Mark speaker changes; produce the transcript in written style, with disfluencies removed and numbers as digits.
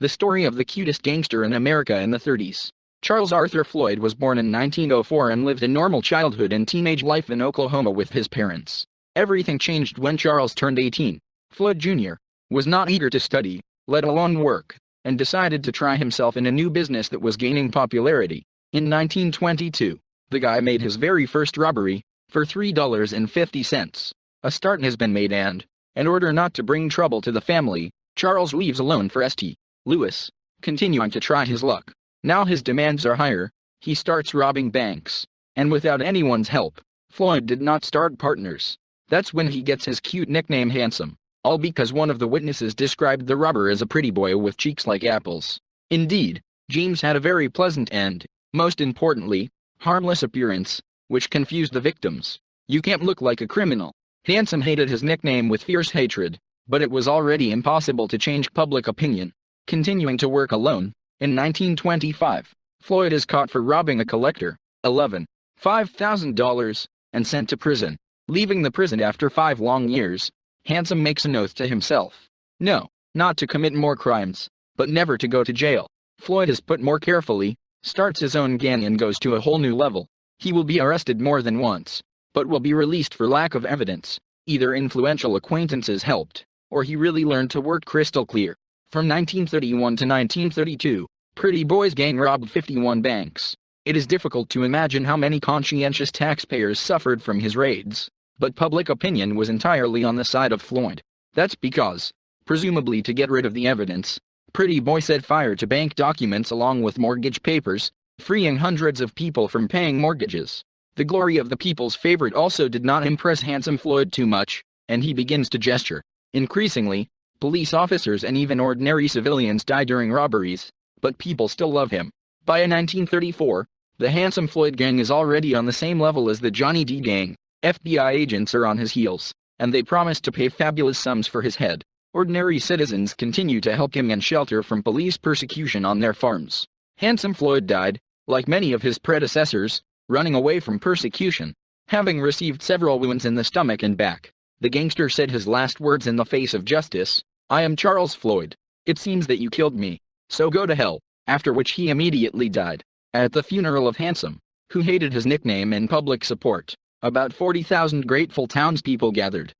Speaker 1: The story of the cutest gangster in America in the 30s. Charles Arthur Floyd was born in 1904 and lived a normal childhood and teenage life in Oklahoma with his parents. Everything changed when Charles turned 18. Floyd Jr. was not eager to study, let alone work, and decided to try himself in a new business that was gaining popularity. In 1922, the guy made his very first robbery, for $3.50. A start has been made and, in order not to bring trouble to the family, Charles leaves alone for St. Louis, continuing to try his luck. Now his demands are higher, he starts robbing banks, and without anyone's help. Floyd did not start partners. That's when he gets his cute nickname Handsome, all because one of the witnesses described the robber as a pretty boy with cheeks like apples. Indeed, James had a very pleasant and, most importantly, harmless appearance, which confused the victims. You can't look like a criminal. Handsome hated his nickname with fierce hatred, but it was already impossible to change public opinion. Continuing to work alone, in 1925, Floyd is caught for robbing a collector, $5,000, and sent to prison. Leaving the prison after 5 long years, Handsome makes an oath to himself. No, not to commit more crimes, but never to go to jail. Floyd is put more carefully, starts his own gang and goes to a whole new level. He will be arrested more than once, but will be released for lack of evidence. Either influential acquaintances helped, or he really learned to work crystal clear. From 1931 to 1932, Pretty Boy's gang robbed 51 banks. It is difficult to imagine how many conscientious taxpayers suffered from his raids, but public opinion was entirely on the side of Floyd. That's because, presumably to get rid of the evidence, Pretty Boy set fire to bank documents along with mortgage papers, freeing hundreds of people from paying mortgages. The glory of the people's favorite also did not impress Handsome Floyd too much, and he begins to gesture. Increasingly, police officers and even ordinary civilians die during robberies, but people still love him. By 1934, the Handsome Floyd gang is already on the same level as the Johnny D gang. FBI agents are on his heels, and they promise to pay fabulous sums for his head. Ordinary citizens continue to help him and shelter from police persecution on their farms. Handsome Floyd died, like many of his predecessors, running away from persecution. Having received several wounds in the stomach and back, the gangster said his last words in the face of justice: "I am Charles Floyd. It seems that you killed me, so go to hell," after which he immediately died. At the funeral of Handsome, who hated his nickname and public support, about 40,000 grateful townspeople gathered.